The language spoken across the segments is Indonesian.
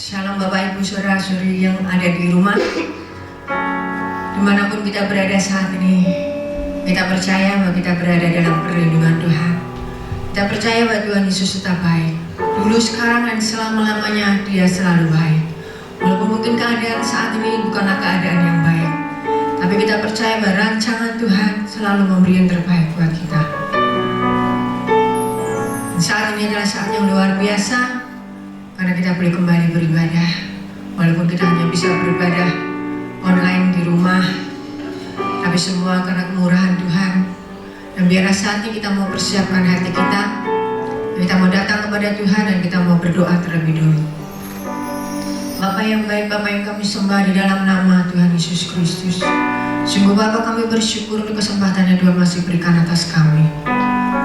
Shalom Bapak Ibu Saudara-saudari yang ada di rumah, dimanapun kita berada saat ini. Kita percaya bahwa kita berada dalam perlindungan Tuhan. Kita percaya bahwa Tuhan Yesus tetap baik. Dulu, sekarang, dan selama-lamanya Dia selalu baik. Walaupun mungkin keadaan saat ini bukanlah keadaan yang baik, tapi kita percaya bahwa rancangan Tuhan selalu memberi yang terbaik buat kita. Dan saat ini adalah saat yang luar biasa, karena kita boleh kembali beribadah. Walaupun kita hanya bisa beribadah online di rumah, tapi semua karena kemurahan Tuhan. Dan biarlah saat ini kita mau persiapkan hati kita, kita mau datang kepada Tuhan dan kita mau berdoa terlebih dulu. Bapa yang baik, Bapa yang kami sembah di dalam nama Tuhan Yesus Kristus. Sungguh Bapa, kami bersyukur untuk kesempatan yang Tuhan masih berikan atas kami.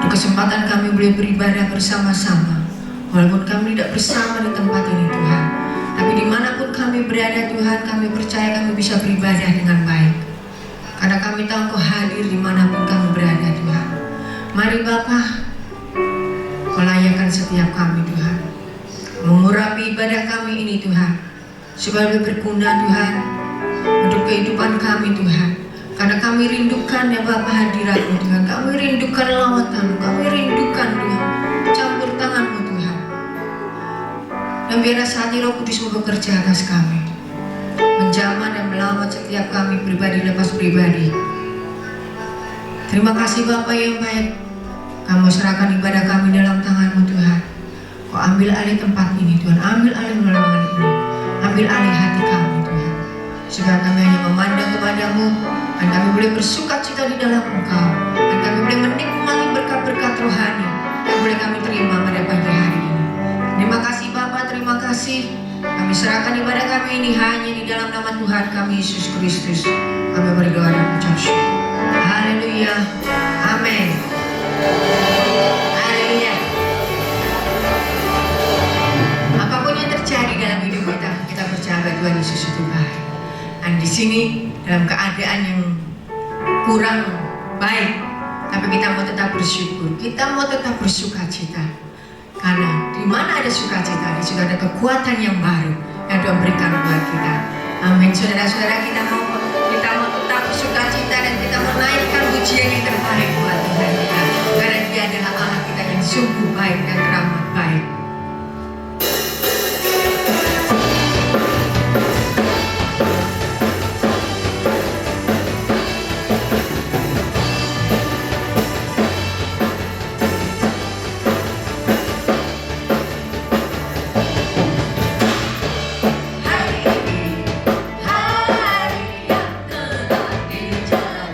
Untuk kesempatan kami boleh beribadah bersama-sama. Walaupun kami tidak bersama di tempat ini Tuhan, tapi dimanapun kami berada Tuhan, kami percaya kami bisa beribadah dengan baik. Karena kami tahu Kau hadir dimanapun kami berada Tuhan. Mari Bapa, Kau layakkan setiap kami Tuhan. Mengurapi ibadah kami ini Tuhan, supaya lebih berguna Tuhan untuk kehidupan kami Tuhan. Karena kami rindukan ya Bapa hadirat-Mu Tuhan. Kami rindukan lawatan-Mu, kami rindukan Tuhan campur tangan-Mu Tuhan. Dan biarlah saat ini Roh Kudus-Mu bekerja atas kami, menjamah dan melawat setiap kami pribadi lepas pribadi. Terima kasih Bapa yang baik. Kamu serahkan ibadah kami dalam tangan-Mu Tuhan. Kau ambil alih tempat ini Tuhan, ambil alih ruangan ini, ambil alih hati kami Tuhan, supaya kami hanya memandang kepada-Mu, dan kami boleh bersukacita di dalam Engkau, dan kami boleh menikmati berkat-berkat rohani yang boleh kami terima pada pagi hari ini. Terima kasih Bapa, terima kasih. Kami serahkan ibadah kami ini hanya di dalam nama Tuhan kami Yesus Kristus. Kami berdoa dan mengucap syukur. Haleluya. Amin. Haleluya. Apapun yang terjadi dalam hidup kita, kita percaya bahwa Tuhan Yesus itu baik. Dan di sini dalam keadaan yang kurang baik, tapi kita mau tetap bersyukur, kita mau tetap bersukacita. Karena di mana ada sukacita, di situ ada kekuatan yang baru yang Tuhan berikan buat kita. Amin. Saudara-saudara, kita mau tetap bersukacita dan kita menaikkan pujian yang terbaik buat Tuhan kita. Karena Dia adalah Allah kita yang sungguh baik dan teramat baik. Hari yang telah dijalankan.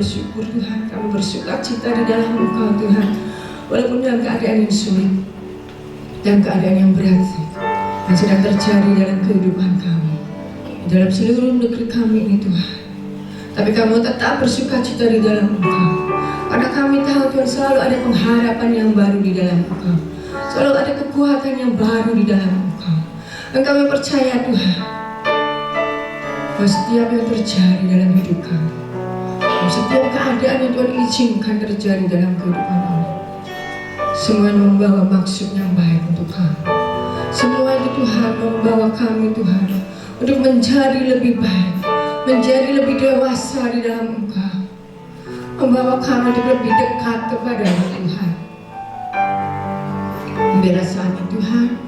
bersyukur Tuhan, kami bersuka cita di dalam Engkau Tuhan. Walaupun dalam keadaan yang sulit, dalam keadaan yang berat yang sedang terjadi dalam kehidupan kami, dalam seluruh negeri kami ini Tuhan, tapi kamu tetap bersuka cita di dalam Engkau. Karena kami tahu Tuhan, selalu ada pengharapan yang baru di dalam Engkau, selalu ada kekuatan yang baru di dalam Engkau. Dan kami percaya Tuhan, bahwa setiap yang terjadi dalam hidup kami, setiap keadaan yang Tuhan izinkan terjadi dalam kehidupan kami, semua membawa maksud yang baik untuk kami. Semua itu Tuhan membawa kami Tuhan untuk menjadi lebih baik, menjadi lebih dewasa di dalam Engkau, membawa kami untuk lebih dekat kepada-Mu Tuhan. Biarlah saat ini Tuhan,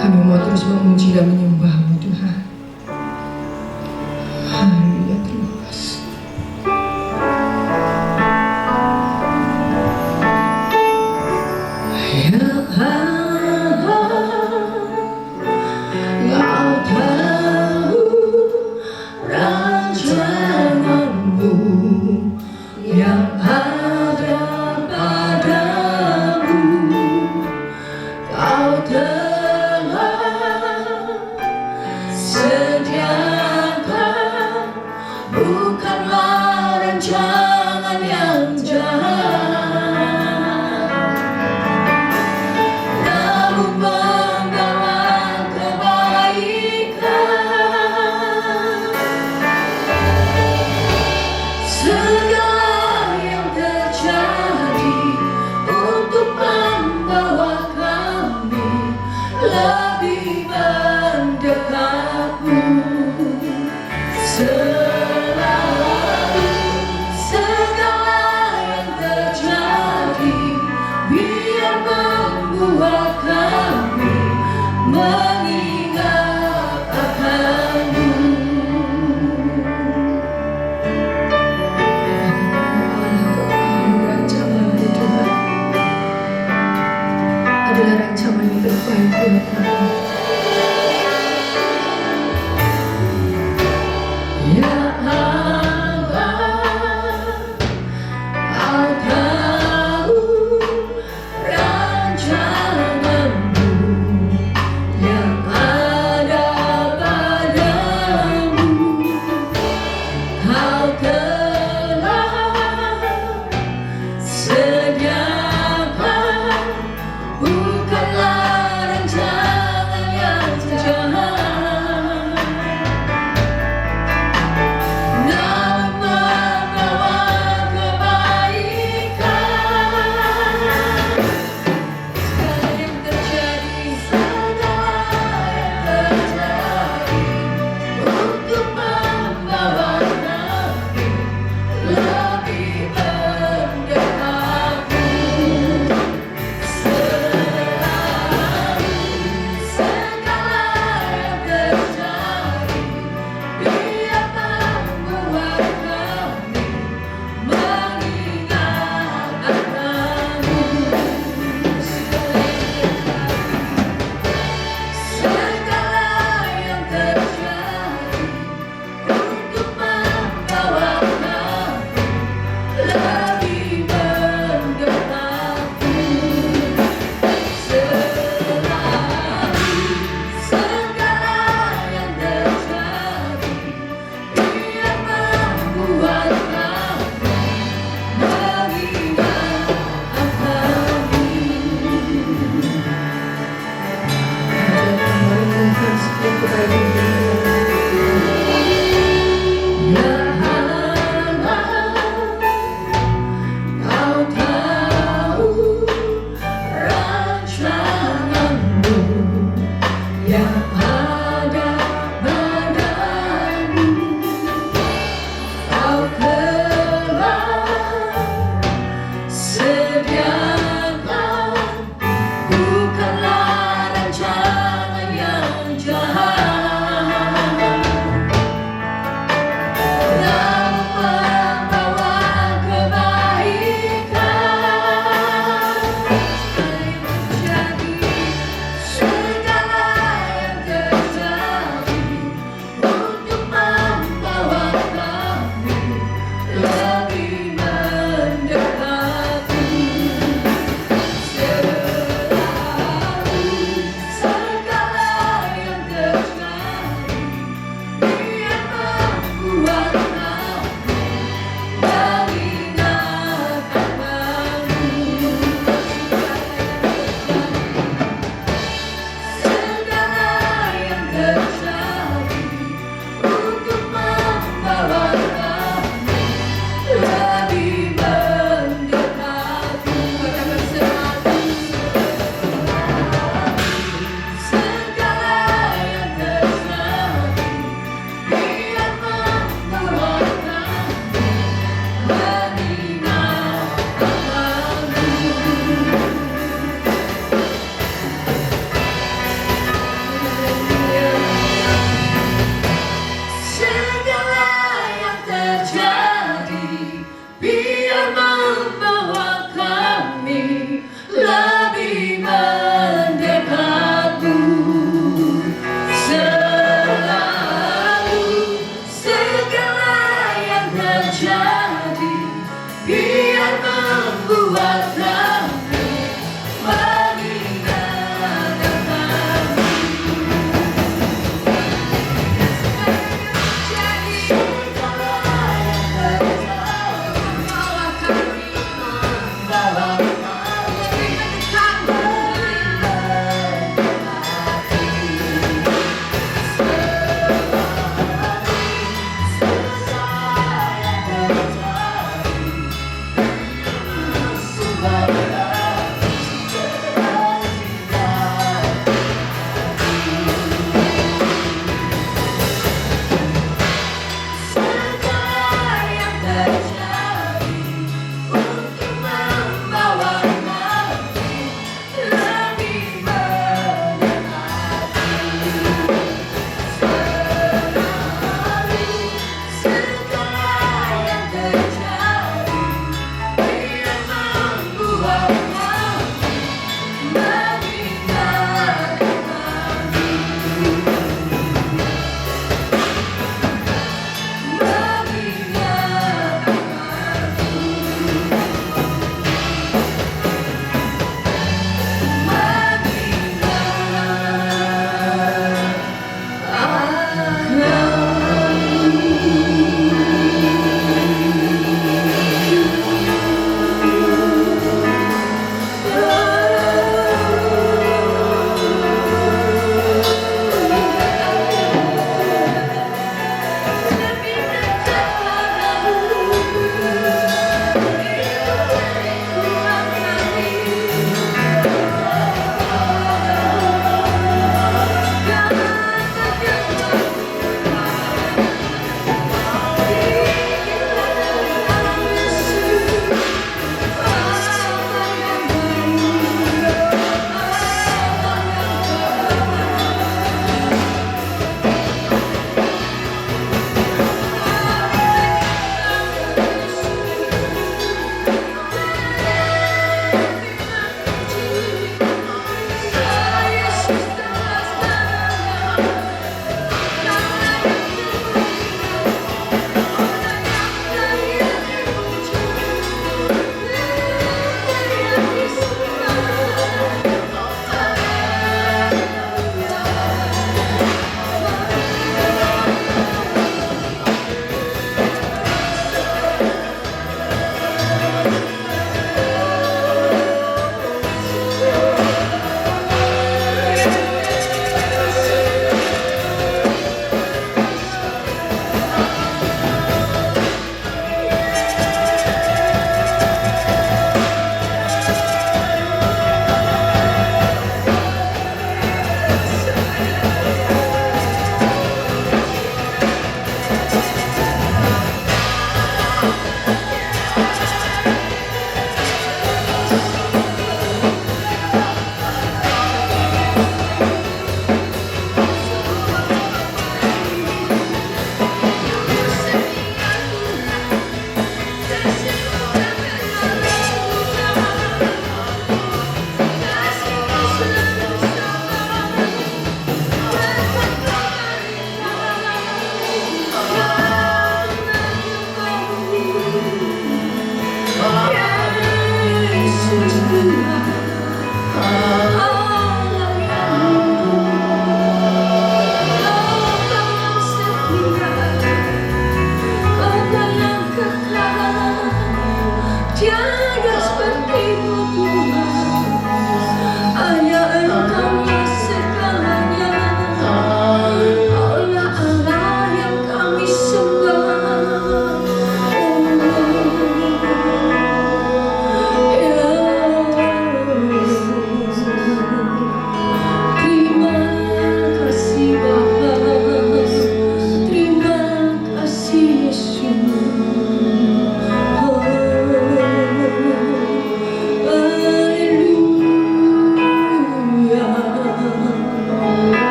kami mau terus memuji dan menyembah-Mu Tuhan. Haleluya, terima kasih. Bukanlah rancangan yang jahat, namun membawa kebaikan. Segala yang terjadi untuk membawa kami lebih mendekatmu. Membuat kami mengingat akan-Mu. Rancangan-Mu Tuhan adalah rancangan yang terbaik buat kami. Ya Allah, Kau tahu rancangan-Mu yang ada padamu. Kau telah sediakan, bukanlah rancangan yang jahat, namun membawa kebaikan. Segala yang terjadi untuk membawa kami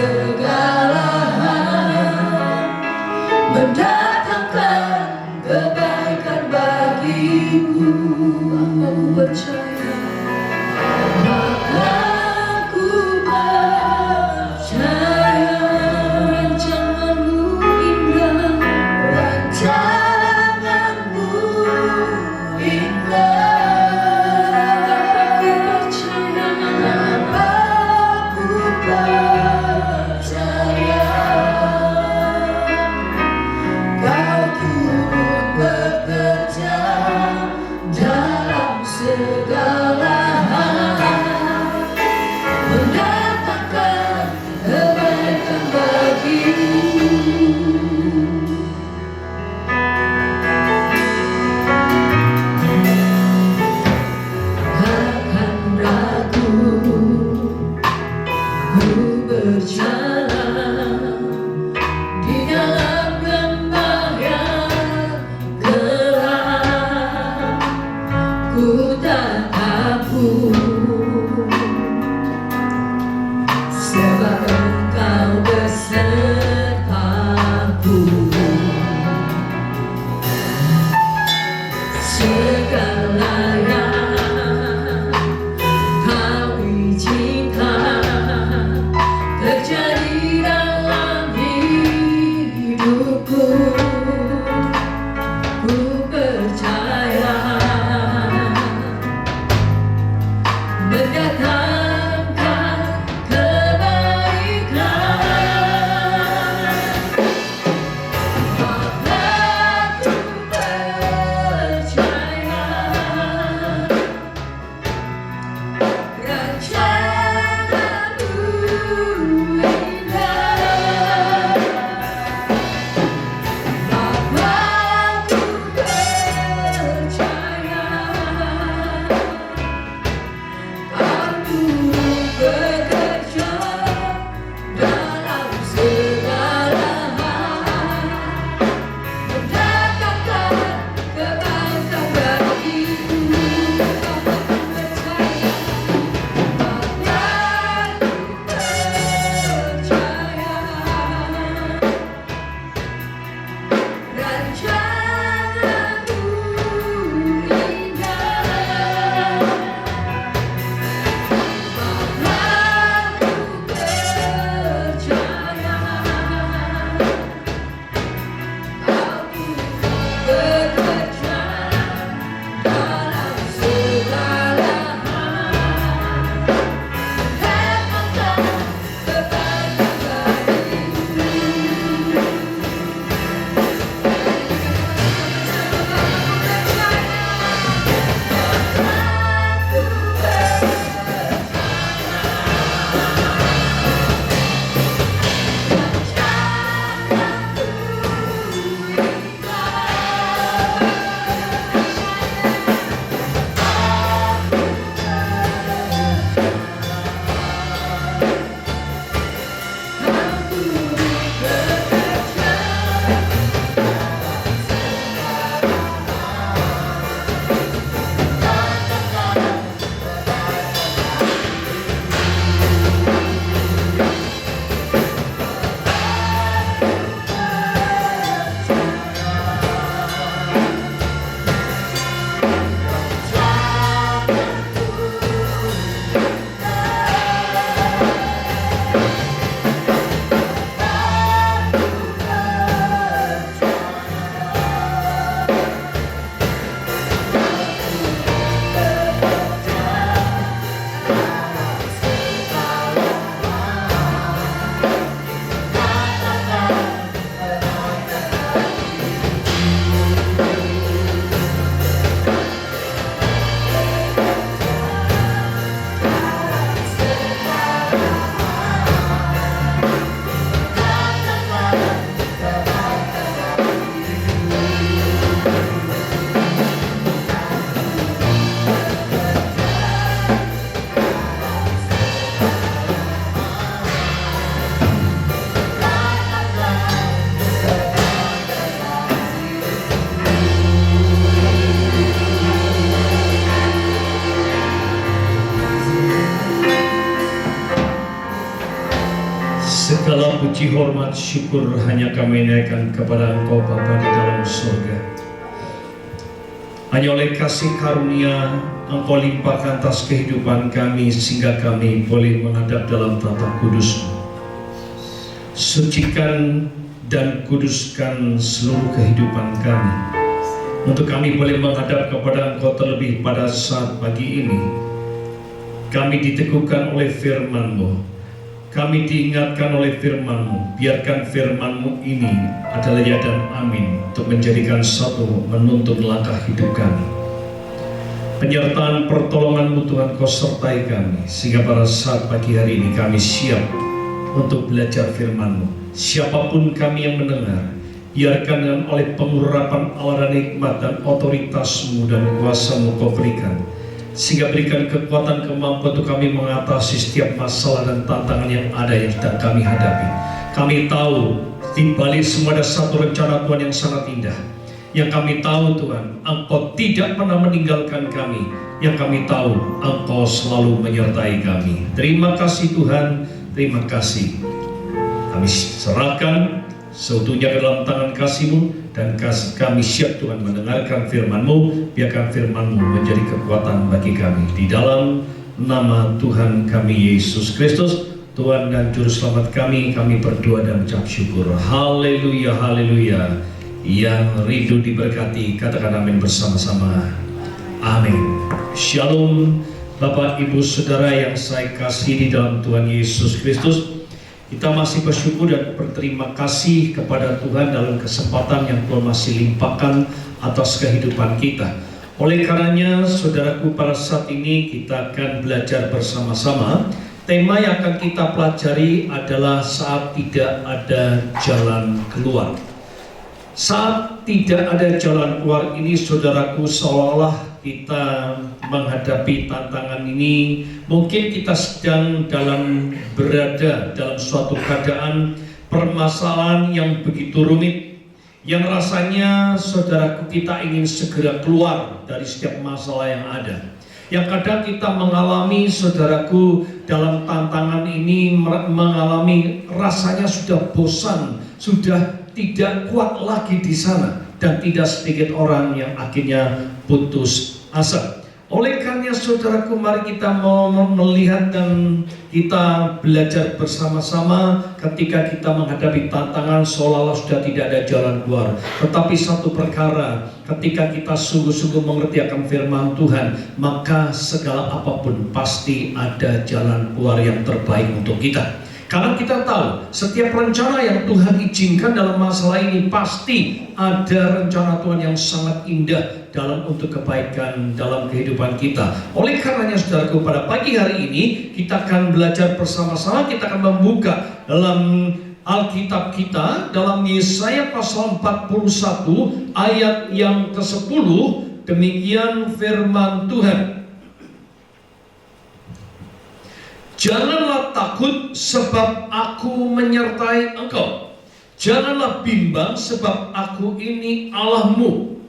segala hal mendatangkan kebaikan bagimu. Aku percaya, maka aku percaya. Rancanganmu indah, rancanganmu indah. Aku percaya, aku percaya. Segala puji, hormat, syukur hanya kami naikkan kepada Engkau Bapa di dalam surga. Hanya oleh kasih karunia Engkau limpahkan atas kehidupan kami sehingga kami boleh menghadap dalam tata kudus-Mu. Sucikan dan kuduskan seluruh kehidupan kami untuk kami boleh menghadap kepada Engkau terlebih pada saat pagi ini. Kami diteguhkan oleh firman-Mu. Kami diingatkan oleh firman-Mu. Biarkan firman-Mu ini adalah ya dan amin untuk menjadikan satu menuntun langkah hidup kami. Penyertaan pertolongan-Mu Tuhan Kau sertai kami sehingga pada saat pagi hari ini kami siap untuk belajar firman-Mu. Siapapun kami yang mendengar, biarkan dengan oleh pengurapan Allah dan hikmat dan otoritas-Mu dan kuasa-Mu Kau berikan, sehingga berikan kekuatan kemampuan untuk kami mengatasi setiap masalah dan tantangan yang ada yang sedang kami hadapi. Kami tahu di balik semua ada satu rencana Tuhan yang sangat indah. Yang kami tahu Tuhan, Engkau tidak pernah meninggalkan kami. Yang kami tahu, Engkau selalu menyertai kami. Terima kasih Tuhan, terima kasih. Kami serahkan seutuhnya ke dalam tangan kasih-Mu. Dan kami siap Tuhan mendengarkan firman-Mu. Biarkan firman-Mu menjadi kekuatan bagi kami. Di dalam nama Tuhan kami Yesus Kristus, Tuhan dan Juru Selamat kami berdoa dan ucap syukur. Haleluya, haleluya. Yang rindu diberkati, katakan amin bersama-sama. Amin. Shalom Bapak Ibu Saudara yang saya kasih di dalam Tuhan Yesus Kristus. Kita masih bersyukur dan berterima kasih kepada Tuhan dalam kesempatan yang Tuhan masih limpahkan atas kehidupan kita. Oleh karenanya, saudaraku, pada saat ini kita akan belajar bersama-sama. Tema yang akan kita pelajari adalah saat tidak ada jalan keluar. Saat tidak ada jalan keluar ini, saudaraku, seolah-olah kita menghadapi tantangan ini, mungkin kita sedang berada dalam suatu keadaan permasalahan yang begitu rumit, yang rasanya saudaraku kita ingin segera keluar dari setiap masalah yang ada. Yang kadang kita mengalami, saudaraku, dalam tantangan ini mengalami rasanya sudah bosan, sudah tidak kuat lagi di sana, dan tidak sedikit orang yang akhirnya putus asa. Oleh karena saudaraku, mari kita mau melihat dan kita belajar bersama-sama ketika kita menghadapi tantangan seolah-olah sudah tidak ada jalan keluar. Tetapi satu perkara, ketika kita sungguh-sungguh mengerti akan firman Tuhan, maka segala apapun pasti ada jalan keluar yang terbaik untuk kita. Karena kita tahu setiap rencana yang Tuhan izinkan dalam masalah ini pasti ada rencana Tuhan yang sangat indah dalam untuk kebaikan dalam kehidupan kita. Oleh karenanya saudaraku, pada pagi hari ini kita akan belajar bersama-sama. Kita akan membuka dalam Alkitab kita dalam Yesaya pasal 41 ayat yang ke-10. Demikian firman Tuhan. Janganlah takut sebab aku menyertai engkau. Janganlah bimbang sebab aku ini Allahmu.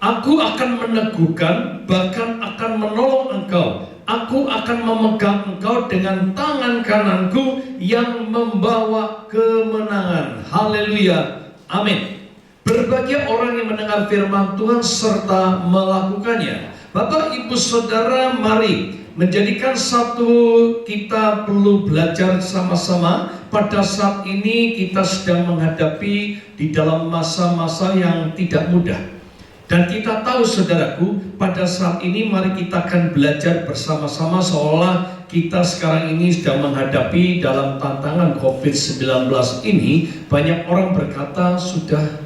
Aku akan meneguhkan, bahkan akan menolong engkau. Aku akan memegang engkau dengan tangan kananku yang membawa kemenangan. Haleluya, amin. Berbagai orang yang mendengar firman Tuhan serta melakukannya. Bapak, Ibu, Saudara, mari menjadikan satu, kita perlu belajar sama-sama. Pada saat ini kita sedang menghadapi di dalam masa-masa yang tidak mudah. Dan kita tahu saudaraku, pada saat ini mari kita akan belajar bersama-sama seolah kita sekarang ini sedang menghadapi dalam tantangan COVID-19 ini. Banyak orang berkata sudah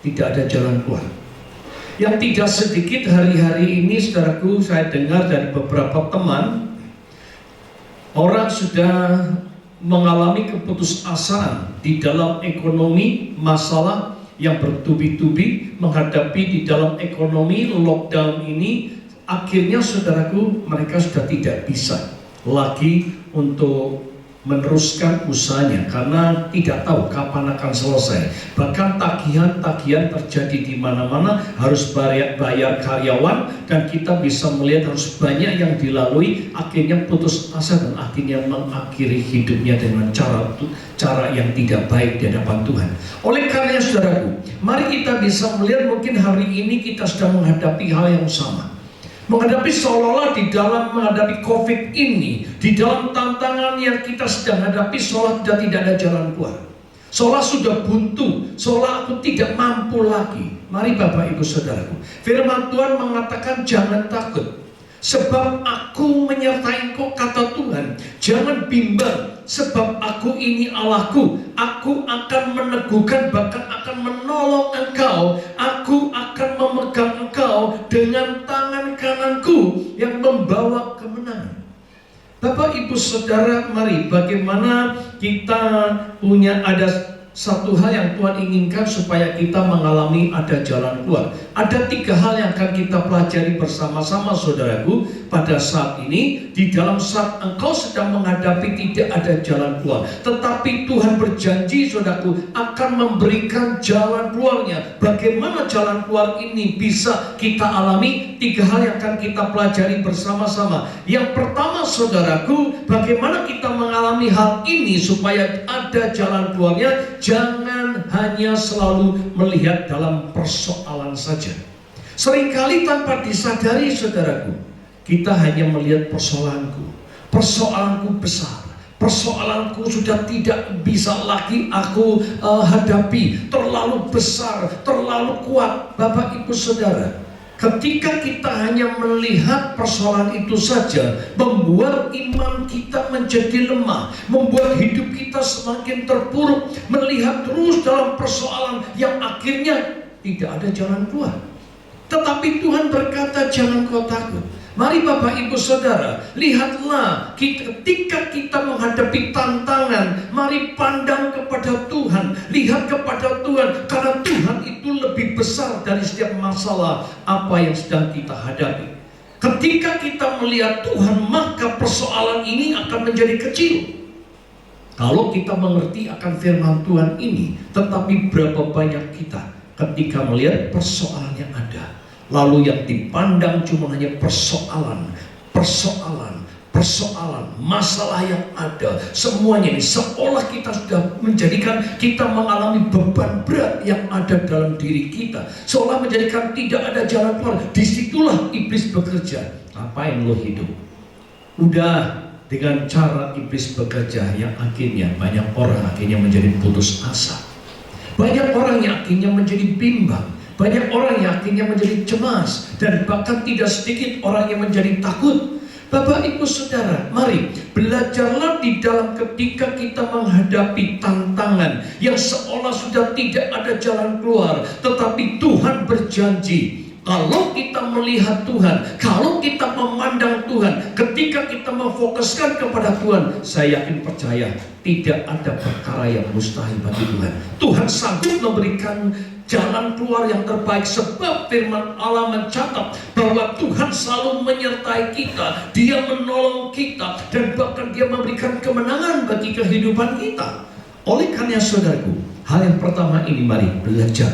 tidak ada jalan keluar. Yang tidak sedikit hari-hari ini saudaraku, saya dengar dari beberapa teman, orang sudah mengalami keputusasaan di dalam ekonomi, masalah yang bertubi-tubi menghadapi di dalam ekonomi lockdown ini. Akhirnya saudaraku, mereka sudah tidak bisa lagi untuk meneruskan usahanya karena tidak tahu kapan akan selesai. Bahkan tagihan-tagihan terjadi di mana-mana, harus bayar karyawan, dan kita bisa melihat harus banyak yang dilalui, akhirnya putus asa dan akhirnya mengakhiri hidupnya dengan cara yang tidak baik di hadapan Tuhan. Oleh karena saudaraku, mari kita bisa melihat mungkin hari ini kita sedang menghadapi hal yang sama. Menghadapi seolah-olah di dalam menghadapi COVID ini, di dalam tantangan yang kita sedang hadapi, seolah tidak ada jalan keluar. Seolah sudah buntu, seolah aku tidak mampu lagi. Mari Bapak Ibu Saudaraku, firman Tuhan mengatakan jangan takut. Sebab aku menyertai engkau, kata Tuhan. Jangan bimbang, sebab aku ini Allahku. Aku akan meneguhkan, bahkan akan menolong engkau. Aku akan memegang engkau dengan tangan kananku yang membawa kemenangan. Bapak Ibu Saudara, mari bagaimana kita ada satu hal yang Tuhan inginkan supaya kita mengalami ada jalan keluar. Ada 3 hal yang akan kita pelajari bersama-sama saudaraku pada saat ini. Di dalam saat engkau sedang menghadapi tidak ada jalan keluar, tetapi Tuhan berjanji saudaraku akan memberikan jalan keluarnya. Bagaimana jalan keluar ini bisa kita alami? 3 hal yang akan kita pelajari bersama-sama. Yang pertama saudaraku, bagaimana kita mengalami hal ini supaya ada jalan keluarnya? Jangan hanya selalu melihat dalam persoalan saja. Seringkali tanpa disadari saudaraku, kita hanya melihat persoalanku besar, persoalanku sudah tidak bisa lagi aku hadapi, terlalu besar, terlalu kuat. Bapak Ibu Saudara, ketika kita hanya melihat persoalan itu saja, membuat iman kita menjadi lemah, membuat hidup kita semakin terpuruk, melihat terus dalam persoalan yang akhirnya tidak ada jalan keluar. Tetapi Tuhan berkata, jangan kau takut. Mari Bapak Ibu Saudara, lihatlah ketika kita menghadapi tantangan, mari pandang kepada Tuhan, lihat kepada Tuhan, karena Tuhan itu lebih besar dari setiap masalah apa yang sedang kita hadapi. Ketika kita melihat Tuhan, maka persoalan ini akan menjadi kecil. Kalau kita mengerti akan firman Tuhan ini, tetapi berapa banyak kita ketika melihat persoalan yang ada, lalu yang dipandang cuma hanya persoalan, masalah yang ada. Semuanya ini seolah kita sudah menjadikan kita mengalami beban berat yang ada dalam diri kita. Seolah menjadikan tidak ada jalan keluar. Disitulah iblis bekerja. Ngapain lo hidup? Udah, dengan cara iblis bekerja yang akhirnya banyak orang akhirnya menjadi putus asa. Banyak orang yang akhirnya menjadi bimbang. Banyak orang yang akhirnya menjadi cemas, dan bahkan tidak sedikit orang yang menjadi takut. Bapak Ibu Saudara, mari belajarlah di dalam ketika kita menghadapi tantangan yang seolah sudah tidak ada jalan keluar, tetapi Tuhan berjanji. Kalau kita melihat Tuhan, kalau kita memandang Tuhan, ketika kita memfokuskan kepada Tuhan, saya yakin percaya tidak ada perkara yang mustahil bagi Tuhan. Tuhan sanggup memberikan jalan keluar yang terbaik, sebab firman Allah mencatat bahwa Tuhan selalu menyertai kita, Dia menolong kita, dan bahkan Dia memberikan kemenangan bagi kehidupan kita. Oleh karena saudaraku, hal yang pertama ini mari belajar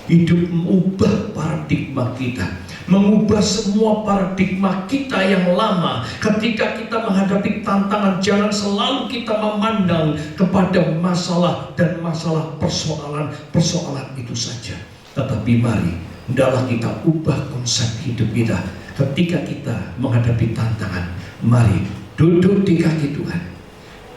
hidup, mengubah paradigma kita, mengubah semua paradigma kita yang lama. Ketika kita menghadapi tantangan, jangan selalu kita memandang kepada masalah dan masalah persoalan itu saja. Tetapi mari, hendaklah kita ubah konsep hidup kita. Ketika kita menghadapi tantangan, mari duduk di kaki Tuhan,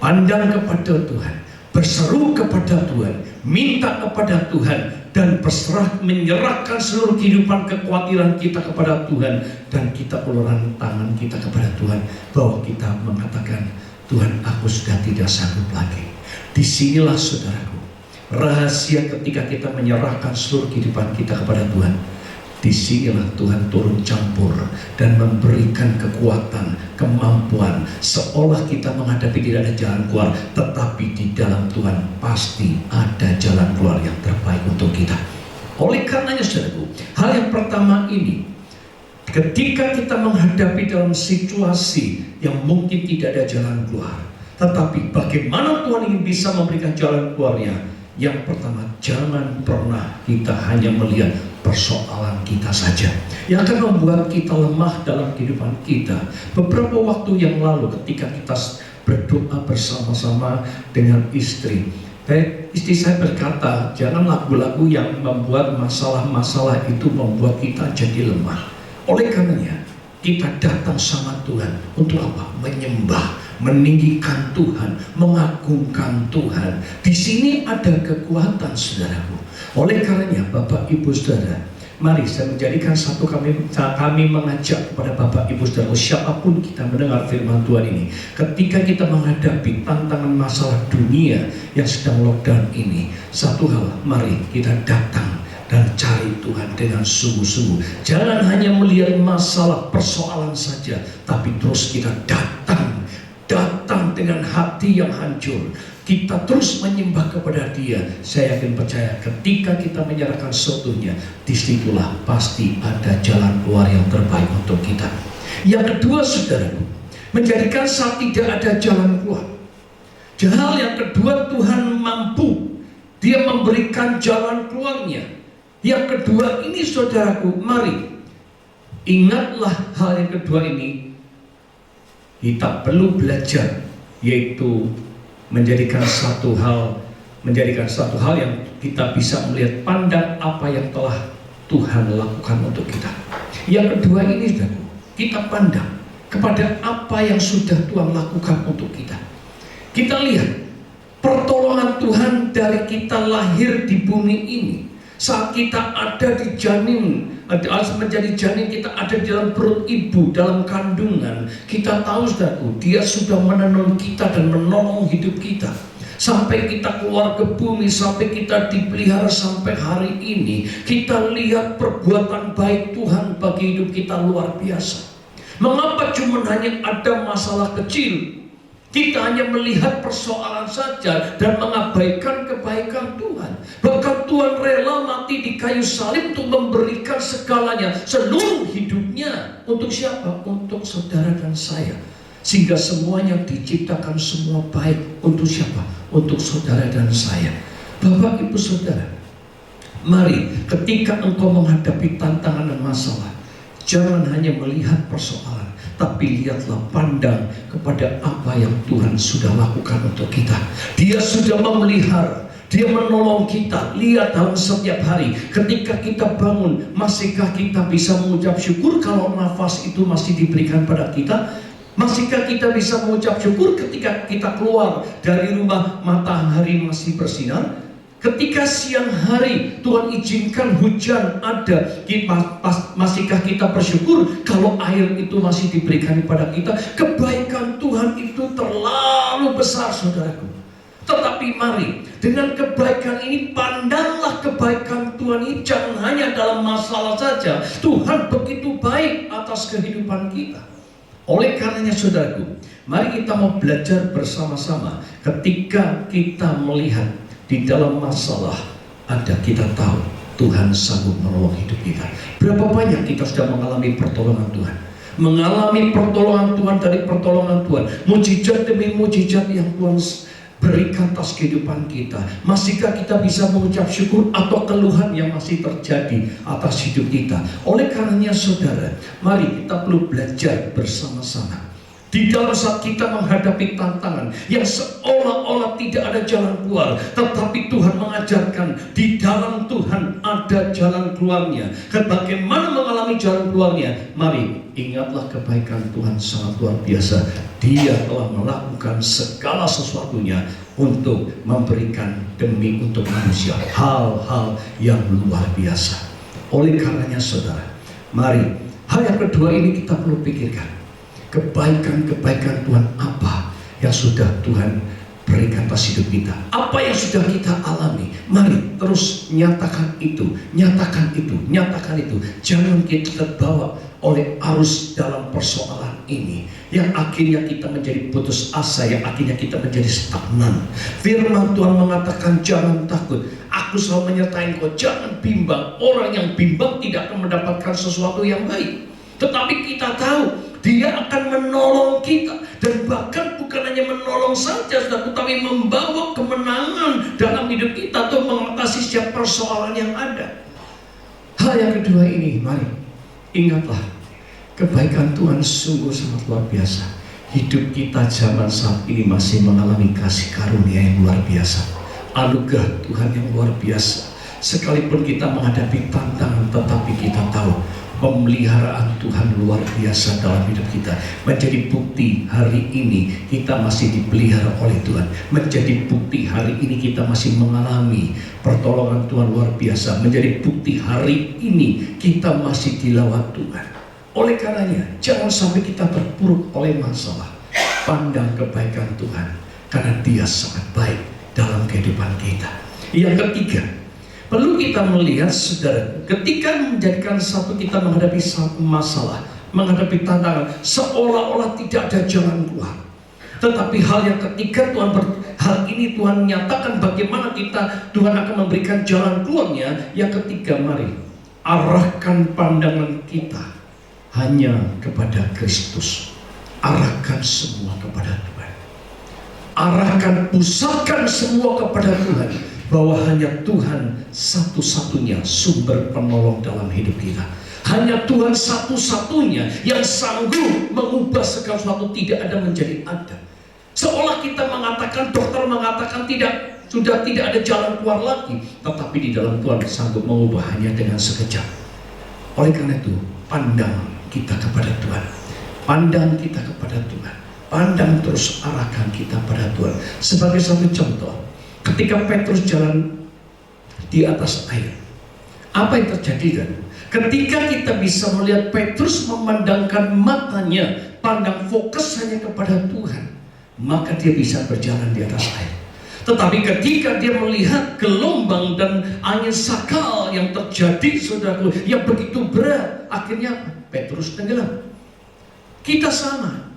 pandang kepada Tuhan, berseru kepada Tuhan, minta kepada Tuhan, dan berserah, menyerahkan seluruh kehidupan kekhawatiran kita kepada Tuhan, dan kita ulurkan tangan kita kepada Tuhan, bahwa kita mengatakan, Tuhan, aku sudah tidak sanggup lagi. Disinilah saudaraku, rahasia ketika kita menyerahkan seluruh kehidupan kita kepada Tuhan. Disinilah Tuhan turun campur dan memberikan kekuatan, kemampuan, seolah kita menghadapi tidak ada jalan keluar, tetapi di dalam Tuhan pasti ada jalan keluar yang terbaik untuk kita. Oleh karenanya saudaraku, hal yang pertama ini, ketika kita menghadapi dalam situasi yang mungkin tidak ada jalan keluar, Tetapi bagaimana Tuhan ingin bisa memberikan jalan keluarnya? Yang pertama, jangan pernah kita hanya melihat persoalan kita saja yang akan membuat kita lemah dalam kehidupan kita. Beberapa waktu yang lalu ketika kita berdoa bersama-sama dengan istri saya berkata, jangan lagu-lagu yang membuat masalah-masalah itu membuat kita jadi lemah. Oleh karenanya, kita datang sama Tuhan untuk apa? Menyembah, meninggikan Tuhan, mengagungkan Tuhan. Di sini ada kekuatan, saudaraku. Oleh karenanya, Bapak Ibu Saudara, mari saya menjadikan satu kami mengajak kepada Bapak Ibu Saudara, siapapun kita mendengar firman Tuhan ini, ketika kita menghadapi tantangan masalah dunia yang sedang lockdown ini, satu hal, mari kita datang dan cari Tuhan dengan sungguh-sungguh. Jangan hanya melihat masalah persoalan saja, tapi terus kita datang dengan hati yang hancur. Kita terus menyembah kepada Dia. Saya yakin percaya ketika kita menyerahkan semuanya, disitulah pasti ada jalan keluar yang terbaik untuk kita. Yang kedua, saudaraku, menjadikan saat tidak ada jalan keluar. Hal yang kedua, Tuhan mampu. Dia memberikan jalan keluarnya. Yang kedua ini, saudaraku, mari ingatlah hal yang kedua ini. Kita perlu belajar, yaitu menjadikan satu hal yang kita bisa melihat pandang apa yang telah Tuhan lakukan untuk kita. Yang kedua ini, saudaraku, kita pandang kepada apa yang sudah Tuhan lakukan untuk kita. Kita lihat pertolongan Tuhan dari kita lahir di bumi ini. Saat kita ada di janin, menjadi janin, kita ada di dalam perut ibu, dalam kandungan, kita tahu, saudaraku, Dia sudah menenun kita dan menolong hidup kita sampai kita keluar ke bumi, sampai kita dipelihara sampai hari ini. Kita lihat perbuatan baik Tuhan bagi hidup kita luar biasa. Mengapa cuma hanya ada masalah kecil? Kita hanya melihat persoalan saja dan mengabaikan kebaikan Tuhan. Bahkan Tuhan rela mati di kayu salib untuk memberikan segalanya, seluruh hidupnya. Untuk siapa? Untuk saudara dan saya. Sehingga semuanya diciptakan semua baik. Untuk siapa? Untuk saudara dan saya. Bapak Ibu Saudara, mari ketika engkau menghadapi tantangan dan masalah, jangan hanya melihat persoalan, tapi lihatlah, pandang kepada apa yang Tuhan sudah lakukan untuk kita. Dia sudah memelihara, Dia menolong kita. Lihat dalam setiap hari, ketika kita bangun, masihkah kita bisa mengucap syukur kalau nafas itu masih diberikan pada kita? Masihkah kita bisa mengucap syukur ketika kita keluar dari rumah, matahari masih bersinar? Ketika siang hari Tuhan izinkan hujan ada, masihkah kita bersyukur kalau air itu masih diberikan kepada kita? Kebaikan Tuhan itu terlalu besar, saudaraku. Tetapi mari, dengan kebaikan ini, pandanglah kebaikan Tuhan ini jangan hanya dalam masalah saja. Tuhan begitu baik atas kehidupan kita. Oleh karenanya, saudaraku, mari kita mau belajar bersama-sama. Ketika kita melihat di dalam masalah ada, kita tahu Tuhan sanggup menolong hidup kita. Berapa banyak kita sudah mengalami pertolongan Tuhan, mengalami pertolongan Tuhan dari pertolongan Tuhan, mujizat demi mujizat yang Tuhan berikan atas kehidupan kita. Masihkah kita bisa mengucap syukur atau keluhan yang masih terjadi atas hidup kita? Oleh karenanya, saudara, mari kita perlu belajar bersama-sama. Di dalam saat kita menghadapi tantangan yang seolah-olah tidak ada jalan keluar, tetapi Tuhan mengajarkan di dalam Tuhan ada jalan keluarnya. Bagaimana mengalami jalan keluarnya? Mari ingatlah kebaikan Tuhan sangat luar biasa. Dia telah melakukan segala sesuatunya untuk memberikan demi untuk manusia hal-hal yang luar biasa. Oleh karenanya, saudara, mari hal yang kedua ini kita perlu pikirkan. Kebaikan-kebaikan Tuhan apa yang sudah Tuhan berikan atas hidup kita? Apa yang sudah kita alami? Mari terus nyatakan itu, nyatakan itu, nyatakan itu. Jangan kita terbawa oleh arus dalam persoalan ini yang akhirnya kita menjadi putus asa, yang akhirnya kita menjadi stagnan. Firman Tuhan mengatakan jangan takut, aku selalu menyertai engkau, jangan bimbang. Orang yang bimbang tidak akan mendapatkan sesuatu yang baik. Tetapi kita tahu Dia akan menolong kita. Dan bahkan bukan hanya menolong saja, saudaraku, tapi membawa kemenangan dalam hidup kita untuk mengatasi setiap persoalan yang ada. Hal yang kedua ini, mari ingatlah, kebaikan Tuhan sungguh sangat luar biasa. Hidup kita zaman saat ini masih mengalami kasih karunia yang luar biasa, anugerah Tuhan yang luar biasa. Sekalipun kita menghadapi tantangan, tetapi kita tahu pemeliharaan Tuhan luar biasa dalam hidup kita. Menjadi bukti hari ini kita masih dipelihara oleh Tuhan. Menjadi bukti hari ini kita masih mengalami pertolongan Tuhan luar biasa. Menjadi bukti hari ini kita masih dilawat Tuhan. Oleh karenanya, jangan sampai kita terpuruk oleh masalah. Pandang kebaikan Tuhan, karena Dia sangat baik dalam kehidupan kita. Yang ketiga, perlu kita melihat, saudara, ketika menjadikan satu kita menghadapi satu masalah, menghadapi tantangan, seolah-olah tidak ada jalan keluar. Tetapi hal yang ketiga, hal ini Tuhan nyatakan bagaimana Tuhan akan memberikan jalan keluarnya. Yang ketiga, mari arahkan pandangan kita hanya kepada Kristus. Arahkan semua kepada Tuhan. Arahkan, pusatkan semua kepada Tuhan. Bahwa hanya Tuhan satu-satunya sumber penolong dalam hidup kita. Hanya Tuhan satu-satunya yang sanggup mengubah segala sesuatu tidak ada menjadi ada. Seolah kita mengatakan, dokter mengatakan sudah tidak ada jalan keluar lagi. Tetapi di dalam Tuhan sanggup mengubah hanya dengan sekejap. Oleh karena itu, pandang kita kepada Tuhan. Pandang kita kepada Tuhan. Pandang terus, arahkan kita pada Tuhan. Sebagai satu contoh, ketika Petrus jalan di atas air, apa yang terjadi kan? Ketika kita bisa melihat Petrus memandangkan matanya, pandang fokus hanya kepada Tuhan, maka dia bisa berjalan di atas air. Tetapi ketika dia melihat gelombang dan angin sakal yang terjadi, saudaraku, yang begitu berat, akhirnya Petrus tenggelam. Kita sama.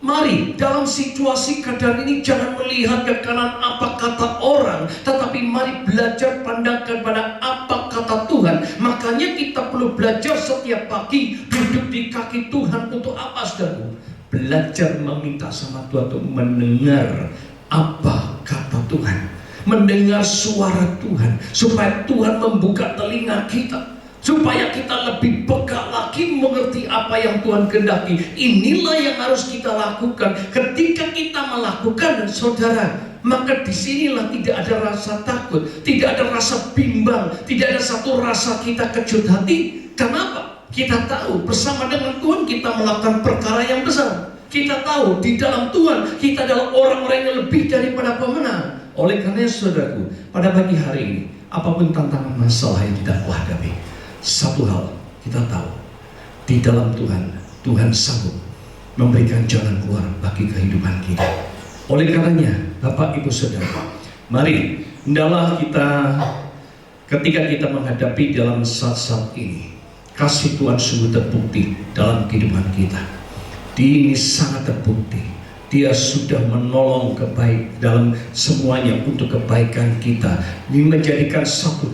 Mari dalam situasi keadaan ini jangan melihat ke kanan apa kata orang, tetapi mari belajar pandangkan pada apa kata Tuhan. Makanya kita perlu belajar setiap pagi duduk di kaki Tuhan. Untuk apa, saudaraku? Belajar meminta sama Tuhan untuk mendengar apa kata Tuhan, mendengar suara Tuhan, supaya Tuhan membuka telinga kita, supaya kita lebih peka lagi mengerti apa yang Tuhan kehendaki. Inilah yang harus kita lakukan. Ketika kita melakukan, saudara, maka disinilah tidak ada rasa takut, tidak ada rasa bimbang, tidak ada satu rasa kita kejut hati. Kenapa? Kita tahu bersama dengan Tuhan kita melakukan perkara yang besar. Kita tahu di dalam Tuhan kita adalah orang-orang yang lebih daripada pemenang. Oleh karena itu, saudaraku, pada pagi hari ini, apapun tantangan masalah yang kita hadapi, satu hal kita tahu, di dalam Tuhan, Tuhan sanggup memberikan jalan keluar bagi kehidupan kita. Oleh karenanya, Bapak Ibu Saudara, mari hendaklah kita, ketika kita menghadapi dalam saat-saat ini, kasih Tuhan sungguh terbukti dalam kehidupan kita. Ini sangat terbukti. Dia sudah menolong dalam semuanya untuk kebaikan kita. Ini menjadikan satu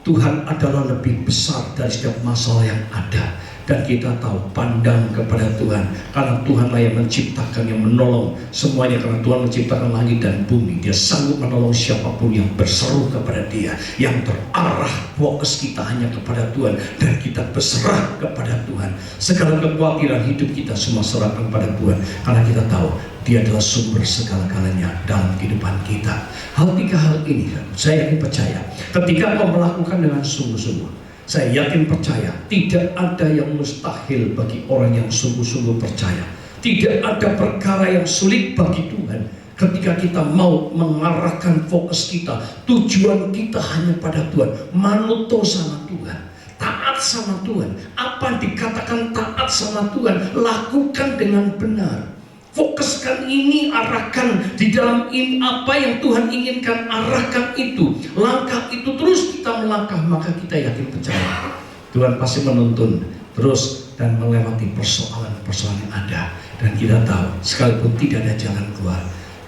Tuhan adalah lebih besar dari setiap masalah yang ada. Dan kita tahu, pandang kepada Tuhan, karena Tuhanlah yang menciptakan, yang menolong semuanya. Karena Tuhan menciptakan langit dan bumi, Dia sanggup menolong siapapun yang berseru kepada Dia, yang terarah fokus kita hanya kepada Tuhan, dan kita berserah kepada Tuhan. Segala kekhawatiran hidup kita semua serahkan kepada Tuhan, karena kita tahu Dia adalah sumber segala-galanya dalam kehidupan kita. Tiga hal ini, saya yakin percaya, ketika kau melakukan dengan sungguh-sungguh, saya yakin percaya, tidak ada yang mustahil bagi orang yang sungguh-sungguh percaya. Tidak ada perkara yang sulit bagi Tuhan ketika kita mau mengarahkan fokus kita, tujuan kita hanya pada Tuhan, manuto sama Tuhan, taat sama Tuhan. Apa yang dikatakan taat sama Tuhan, lakukan dengan benar. Fokuskan ini, arahkan di dalam apa yang Tuhan inginkan, arahkan itu. Langkah itu terus kita melangkah, maka kita yakin percaya Tuhan pasti menuntun terus dan melewati persoalan-persoalan yang ada. Dan kita tahu, sekalipun tidak ada jalan keluar,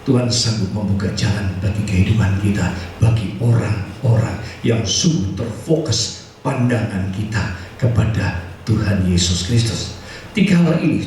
Tuhan sanggup membuka jalan bagi kehidupan kita, bagi orang-orang yang sungguh terfokus pandangan kita kepada Tuhan Yesus Kristus. Tiga hal ini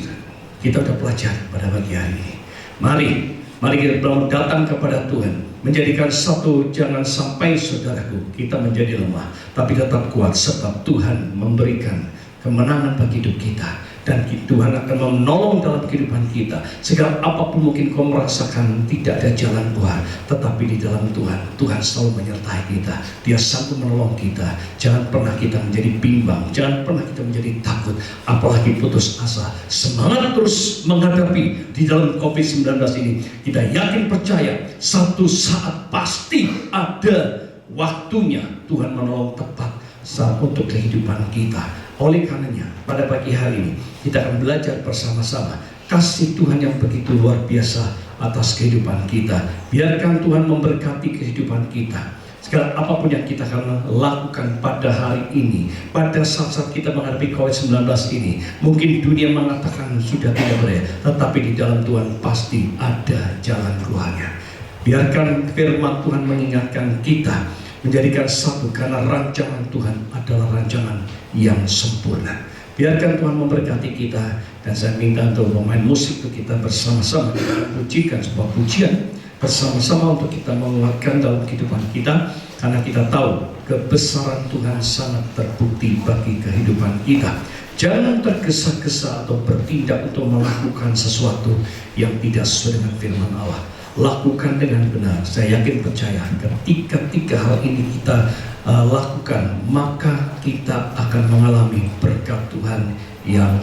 kita sudah pelajari pada pagi hari ini. Mari kita datang kepada Tuhan, menjadikan satu, jangan sampai saudaraku kita menjadi lemah, tapi tetap kuat sebab Tuhan memberikan kemenangan bagi hidup kita. Dan Tuhan akan menolong dalam kehidupan kita. Segala apapun mungkin kau merasakan tidak ada jalan keluar, tetapi di dalam Tuhan, Tuhan selalu menyertai kita. Dia sanggup menolong kita. Jangan pernah kita menjadi bimbang, jangan pernah kita menjadi takut, apalagi putus asa. Semangat terus menghadapi di dalam COVID-19 ini. Kita yakin percaya satu saat pasti ada waktunya Tuhan menolong tepat saat untuk kehidupan kita. Oleh karenanya, pada pagi hari ini kita akan belajar bersama-sama kasih Tuhan yang begitu luar biasa atas kehidupan kita. Biarkan Tuhan memberkati kehidupan kita. Segala apapun yang kita akan lakukan pada hari ini, pada saat-saat kita menghadapi COVID-19 ini, mungkin dunia mengatakan sudah tidak boleh, tetapi di dalam Tuhan pasti ada jalan keluarnya. Biarkan firman Tuhan mengingatkan kita, menjadikan satu, karena rancangan Tuhan adalah rancangan yang sempurna. Biarkan Tuhan memberkati kita. Dan saya minta untuk pemain musik itu kita bersama-sama kita pujikan sebuah pujian bersama-sama untuk kita menguatkan dalam kehidupan kita, karena kita tahu kebesaran Tuhan sangat terbukti bagi kehidupan kita. Jangan tergesa-gesa atau bertindak untuk melakukan sesuatu yang tidak sesuai dengan firman Allah. Lakukan dengan benar. Saya yakin percaya ketika tiga hal ini kita lakukan, maka kita akan mengalami berkat Tuhan yang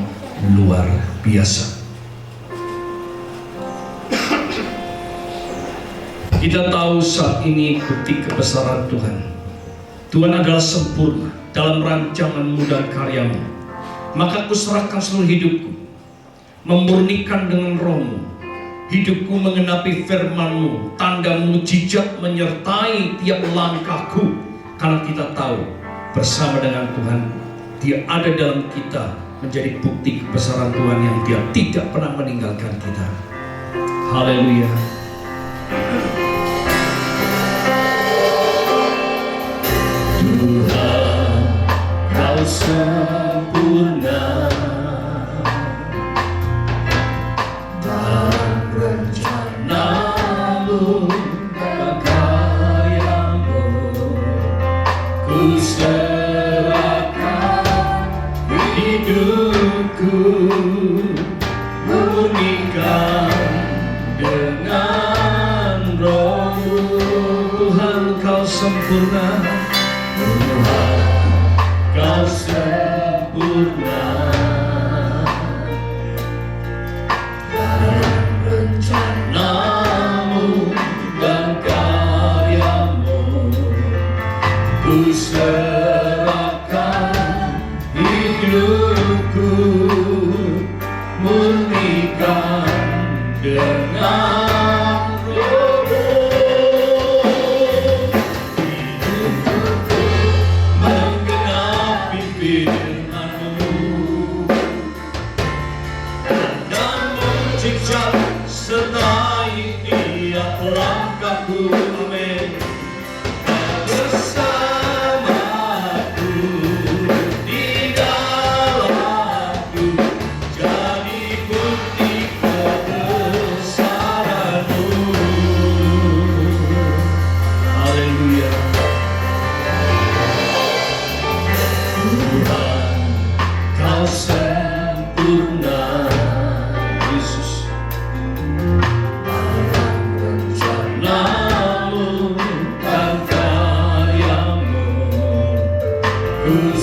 luar biasa. Kita tahu saat ini bukti kebesaran Tuhan. Tuhan adalah sempurna dalam rancangan-Mu dan karya-Mu. Maka kuserahkan seluruh hidupku, memurnikan dengan Roh-Mu. Hidupku mengenapi firman-Mu, tanda mujizat menyertai tiap langkahku. Karena kita tahu bersama dengan Tuhan, Dia ada dalam kita, menjadi bukti kebesaran Tuhan yang Dia tidak pernah meninggalkan kita. Haleluya. Tuhan, Kau sempurna dalam rencana-Mu dan karya-Mu. Ku serahkan hidupku, murnikan dengan Roh-Mu. Tuhan, Kau sempurna. Tuhan, Kau sempurna dalam rencana-Mu dan karya-Mu. Ku serahkan hidupku, murnikan dengan sertai tiap langkahku, amin. Bersamaku di dalamku, jadi bukti kebesaran-Mu. Haleluya. Tuhan, Kau sempurna. Ku